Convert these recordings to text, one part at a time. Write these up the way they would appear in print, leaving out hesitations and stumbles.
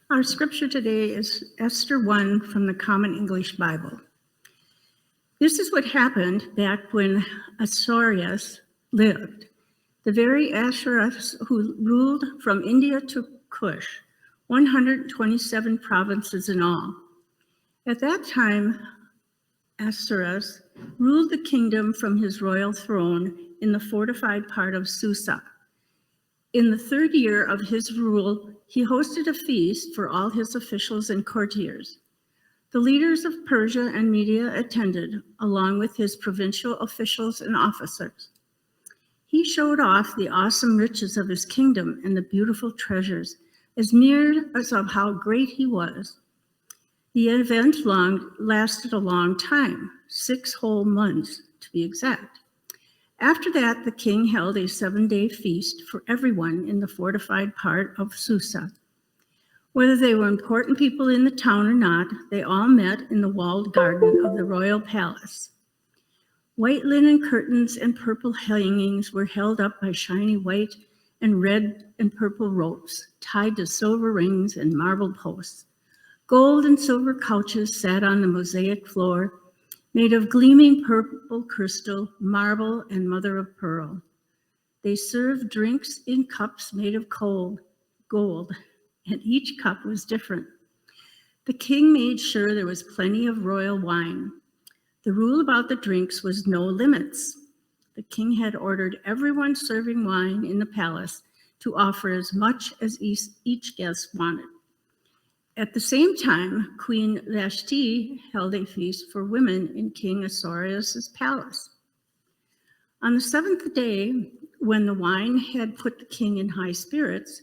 Our scripture today is Esther 1 from the Common English Bible. This is what happened back when Assyrians lived, the very Assyrians who ruled from India to Kush, 127 provinces in all. At that time, Assyrians ruled the kingdom from his royal throne in the fortified part of Susa. In the third year of his rule, he hosted a feast for all his officials and courtiers. The leaders of Persia and Media attended, along with his provincial officials and officers. He showed off the awesome riches of his kingdom and the beautiful treasures, as mirrors of how great he was. The event lasted a long time, 6 whole months to be exact. After that, the king held a 7-day feast for everyone in the fortified part of Susa. Whether they were important people in the town or not, they all met in the walled garden of the royal palace. White linen curtains and purple hangings were held up by shiny white and red and purple ropes tied to silver rings and marble posts. Gold and silver couches sat on the mosaic floor, made of gleaming purple crystal, marble, and mother of pearl. They served drinks in cups made of gold, and each cup was different. The king made sure there was plenty of royal wine. The rule about the drinks was no limits. The king had ordered everyone serving wine in the palace to offer as much as each guest wanted. At the same time, Queen Vashti held a feast for women in King Ahasuerus' palace. On the 7th day, when the wine had put the king in high spirits,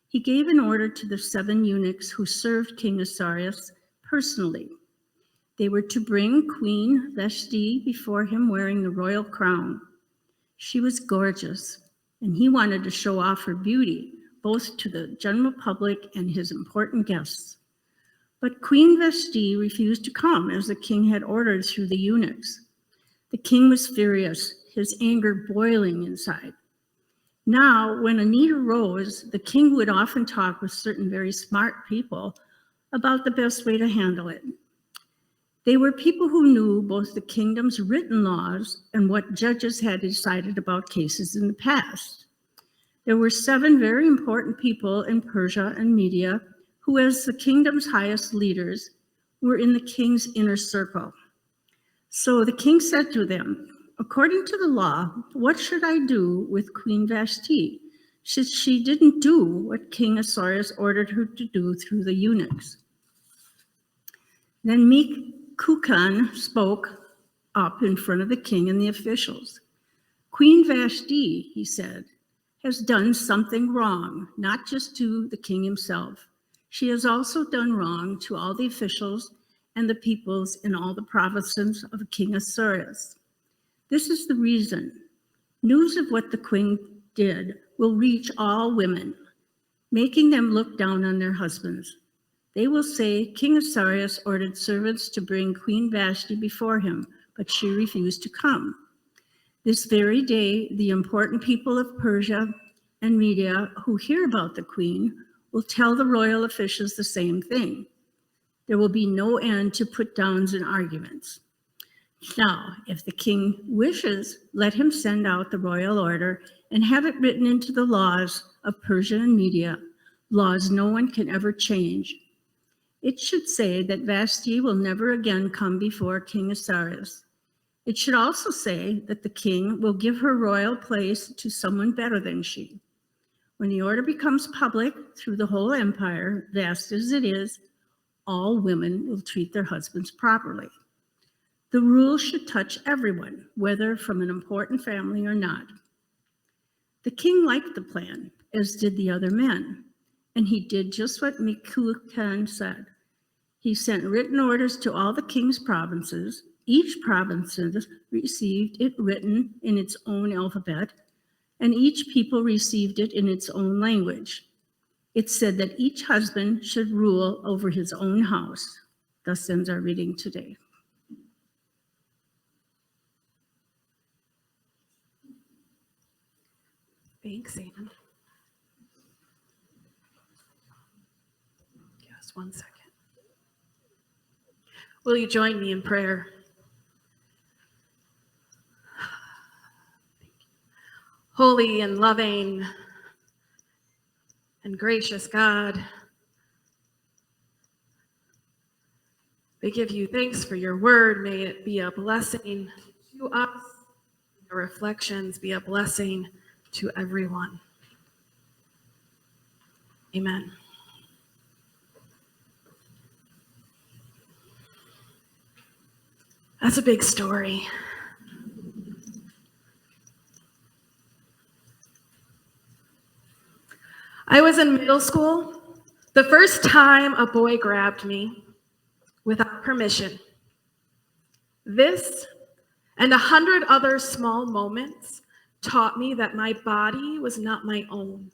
he gave an order to the 7 eunuchs who served King Ahasuerus personally. They were to bring Queen Vashti before him wearing the royal crown. She was gorgeous, and he wanted to show off her beauty, both to the general public and his important guests. But Queen Vashti refused to come, as the king had ordered through the eunuchs. The king was furious, his anger boiling inside. Now, when a need arose, the king would often talk with certain very smart people about the best way to handle it. They were people who knew both the kingdom's written laws and what judges had decided about cases in the past. There were 7 very important people in Persia and Media who, as the kingdom's highest leaders, were in the king's inner circle. So the king said to them, "According to the law, what should I do with Queen Vashti, since she didn't do what King Ahasuerus ordered her to do through the eunuchs?" Then Kukan spoke up in front of the king and the officials. "Queen Vashti," he said, "has done something wrong, not just to the king himself. She has also done wrong to all the officials and the peoples in all the provinces of King Ahasuerus. This is the reason. News of what the queen did will reach all women, making them look down on their husbands. They will say, 'King Ahasuerus ordered servants to bring Queen Vashti before him, but she refused to come.' This very day, the important people of Persia and Media who hear about the queen will tell the royal officials the same thing. There will be no end to put-downs and arguments. Now, if the king wishes, let him send out the royal order and have it written into the laws of Persia and Media, laws no one can ever change. It should say that Vashti will never again come before King Ahasuerus. It should also say that the king will give her royal place to someone better than she. When the order becomes public through the whole empire, vast as it is, all women will treat their husbands properly. The rule should touch everyone, whether from an important family or not." The king liked the plan, as did the other men, and he did just what Kukan said. He sent written orders to all the king's provinces. Each province received it written in its own alphabet, and each people received it in its own language. It said that each husband should rule over his own house. Thus ends our reading today. Thanks, Anne. 1 second. Will you join me in prayer? Holy and loving and gracious God, we give you thanks for your word. May it be a blessing to us. Your reflections be a blessing to everyone. Amen. That's a big story. I was in middle school. The first time a boy grabbed me without permission. This and 100 other small moments taught me that my body was not my own,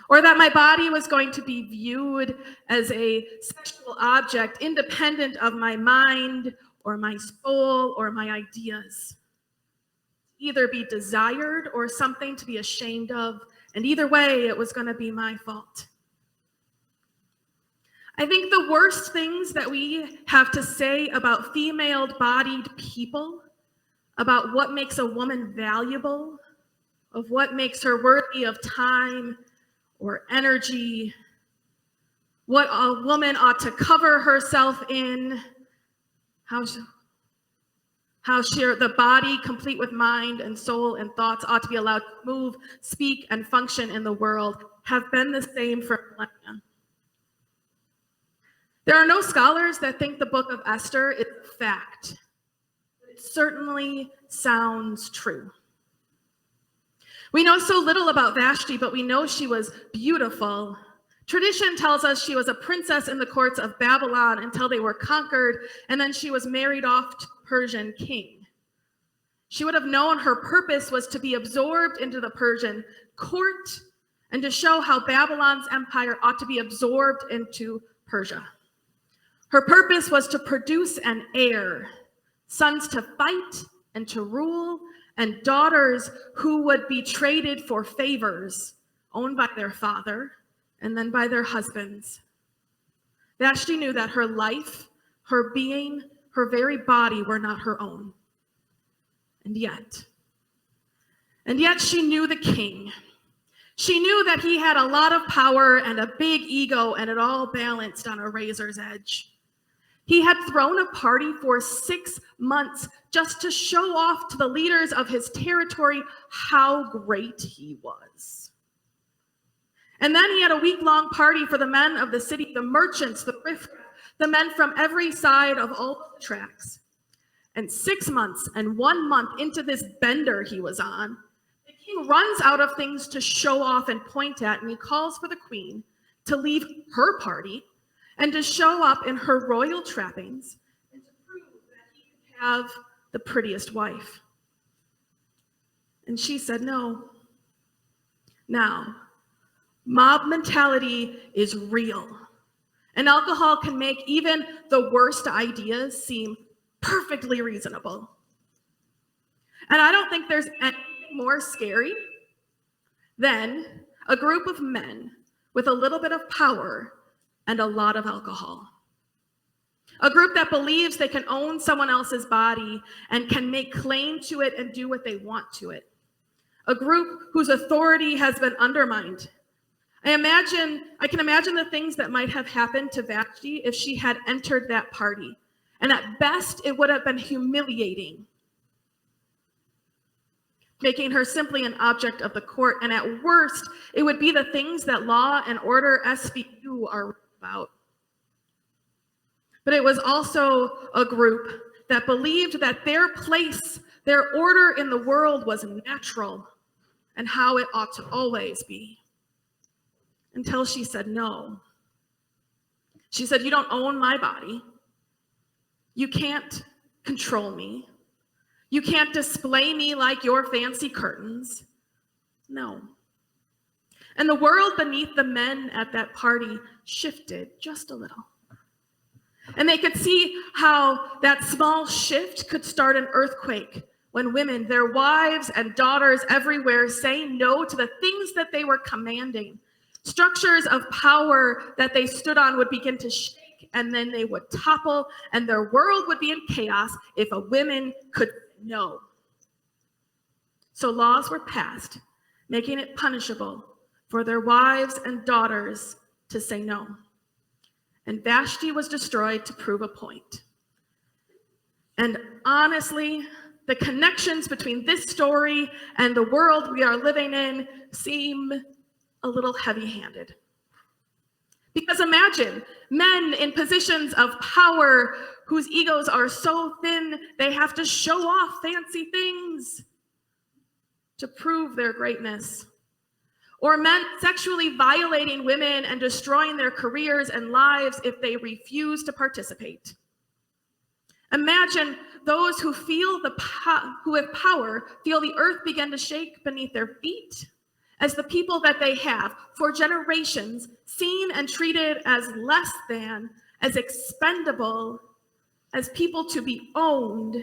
or that my body was going to be viewed as a sexual object independent of my mind or my soul or my ideas. Either be desired or something to be ashamed of, and either way, it was going to be my fault. I think the worst things that we have to say about female-bodied people, about what makes a woman valuable, of what makes her worthy of time or energy, what a woman ought to cover herself in, how the body, complete with mind and soul and thoughts, ought to be allowed to move, speak, and function in the world, have been the same for millennia. There are no scholars that think the book of Esther is a fact. It certainly sounds true. We know so little about Vashti, but we know she was beautiful. Tradition tells us she was a princess in the courts of Babylon until they were conquered, and then she was married off to a Persian king. She would have known her purpose was to be absorbed into the Persian court and to show how Babylon's empire ought to be absorbed into Persia. Her purpose was to produce an heir, sons to fight and to rule, and daughters who would be traded for favors owned by their father and then by their husbands. Vashti knew that her life, her being, her very body were not her own. And yet she knew the king. She knew that he had a lot of power and a big ego, and it all balanced on a razor's edge. He had thrown a party for 6 months just to show off to the leaders of his territory how great he was. And then he had a week-long party for the men of the city, the merchants, the riffraff, the men from every side of all the tracks. And 6 months and 1 month into this bender he was on, the king runs out of things to show off and point at, and he calls for the queen to leave her party and to show up in her royal trappings and to prove that he could have the prettiest wife. And she said no. Now, mob mentality is real, and alcohol can make even the worst ideas seem perfectly reasonable. And I don't think there's anything more scary than a group of men with a little bit of power and a lot of alcohol. A group that believes they can own someone else's body and can make claim to it and do what they want to it. A group whose authority has been undermined. I can imagine the things that might have happened to Vashti if she had entered that party. And at best, it would have been humiliating, making her simply an object of the court. And at worst, it would be the things that Law and Order SVU are about. But it was also a group that believed that their place, their order in the world was natural and how it ought to always be. Until she said no. She said, "You don't own my body. You can't control me. You can't display me like your fancy curtains. No." And the world beneath the men at that party shifted just a little. And they could see how that small shift could start an earthquake when women, their wives and daughters everywhere, say no to the things that they were commanding, Structures of power that they stood on would begin to shake, and then they would topple, and their world would be in chaos if a woman could say no. So laws were passed, making it punishable for their wives and daughters to say no. And Vashti was destroyed to prove a point. And honestly, the connections between this story and the world we are living in seem a little heavy-handed. Because imagine men in positions of power whose egos are so thin they have to show off fancy things to prove their greatness. Or men sexually violating women and destroying their careers and lives if they refuse to participate. Imagine those who who have power feel the earth begin to shake beneath their feet as the people that they have for generations seen and treated as less than, as expendable, as people to be owned,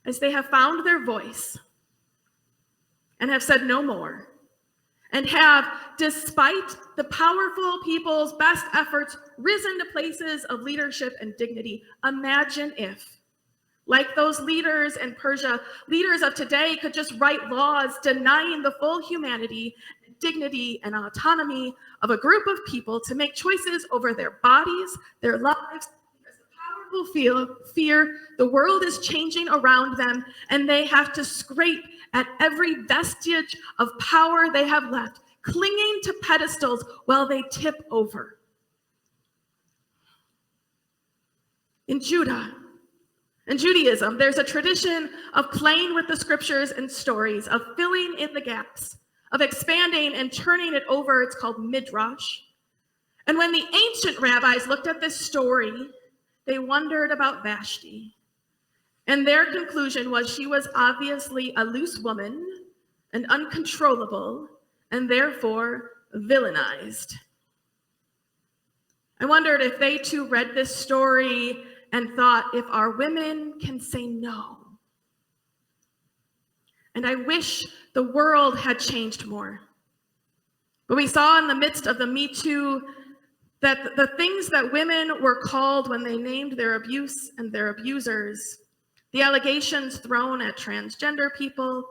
as they have found their voice and have said no more, and have, despite the powerful people's best efforts, risen to places of leadership and dignity. Imagine if, like those leaders in Persia, leaders of today could just write laws denying the full humanity, dignity, and autonomy of a group of people to make choices over their bodies, their lives, because the powerful fear the world is changing around them, and they have to scrape at every vestige of power they have left, clinging to pedestals while they tip over. In Judaism, there's a tradition of playing with the scriptures and stories, of filling in the gaps, of expanding and turning it over. It's called midrash. And when the ancient rabbis looked at this story, they wondered about Vashti. And their conclusion was she was obviously a loose woman and uncontrollable, and therefore villainized. I wondered if they too read this story and thought, if our women can say no. And I wish the world had changed more. But we saw in the midst of the Me Too that the things that women were called when they named their abuse and their abusers, the allegations thrown at transgender people,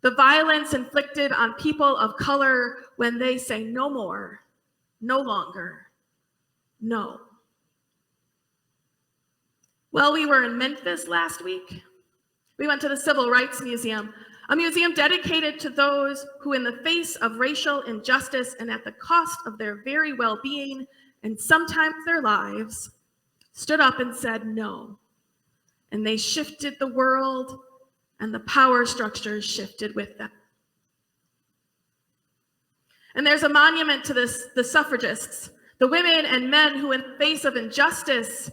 the violence inflicted on people of color when they say no more, no longer, no. Well, we were in Memphis last week. We went to the Civil Rights Museum, a museum dedicated to those who, in the face of racial injustice and at the cost of their very well-being and sometimes their lives, stood up and said no. And they shifted the world, and the power structures shifted with them. And there's a monument to the suffragists, the women and men who, in the face of injustice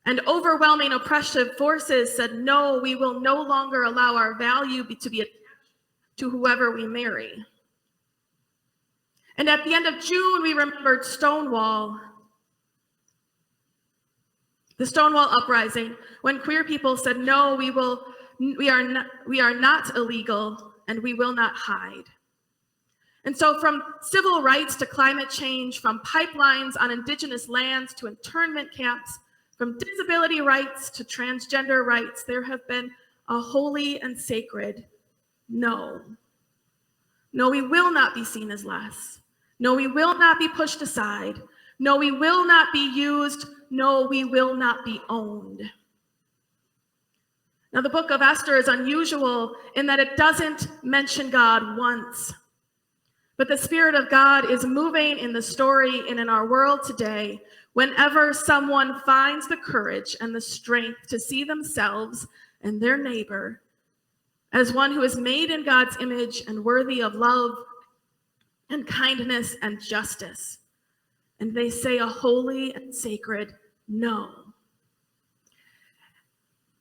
and overwhelming oppressive forces, said, no, we will no longer allow our value to be attached to whoever we marry. And at the end of June, we remembered Stonewall, the Stonewall uprising, when queer people said, no, we are not illegal, and we will not hide. And so from civil rights to climate change, from pipelines on indigenous lands to internment camps, from disability rights to transgender rights, there have been a holy and sacred no. No, we will not be seen as less. No, we will not be pushed aside. No, we will not be used. No, we will not be owned. Now, the book of Esther is unusual in that it doesn't mention God once. But the Spirit of God is moving in the story and in our world today whenever someone finds the courage and the strength to see themselves and their neighbor as one who is made in God's image and worthy of love and kindness and justice. And they say a holy and sacred no.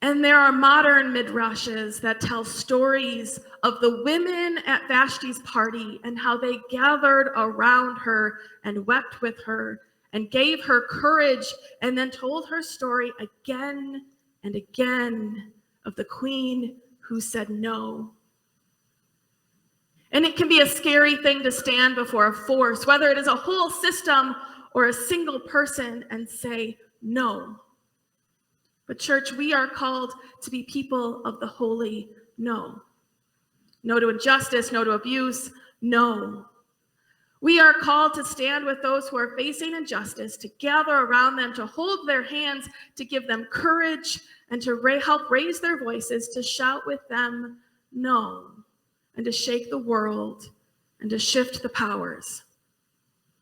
And there are modern midrashes that tell stories of the women at Vashti's party and how they gathered around her and wept with her and gave her courage and then told her story again and again of the queen who said no. And it can be a scary thing to stand before a force, whether it is a whole system or a single person, and say no. But church, we are called to be people of the holy no. No to injustice, no to abuse, no. We are called to stand with those who are facing injustice, to gather around them, to hold their hands, to give them courage, and to help raise their voices, to shout with them no, and to shake the world, and to shift the powers.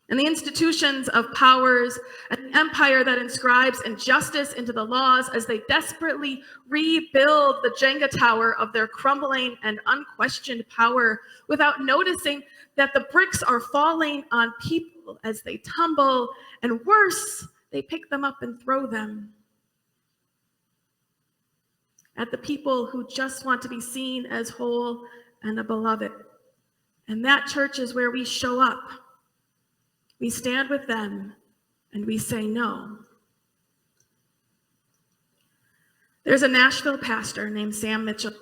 And the institutions of powers and the empire that inscribes injustice into the laws as they desperately rebuild the Jenga tower of their crumbling and unquestioned power without noticing that the bricks are falling on people as they tumble, and worse, they pick them up and throw them at the people who just want to be seen as whole and a beloved. And that, church, is where we show up. We stand with them and we say no. There's a Nashville pastor named Sam Mitchell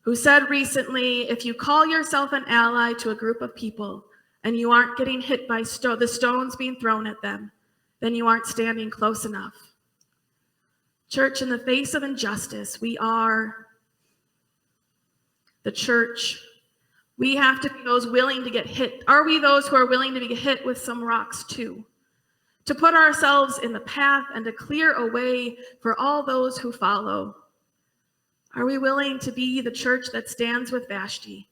who said recently, if you call yourself an ally to a group of people and you aren't getting hit by the stones being thrown at them, then you aren't standing close enough. Church, in the face of injustice, we are the church. We have to be those willing to get hit. Are we those who are willing to be hit with some rocks too? To put ourselves in the path and to clear a way for all those who follow? Are we willing to be the church that stands with Vashti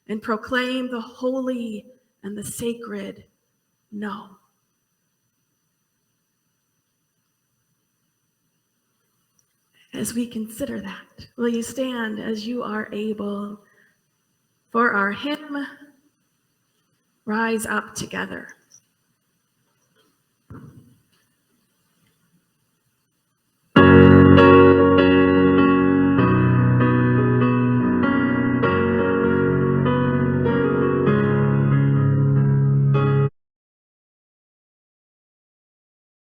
and proclaim the holy and the sacred no? As we consider that, will you stand as you are able for our hymn, Rise Up Together?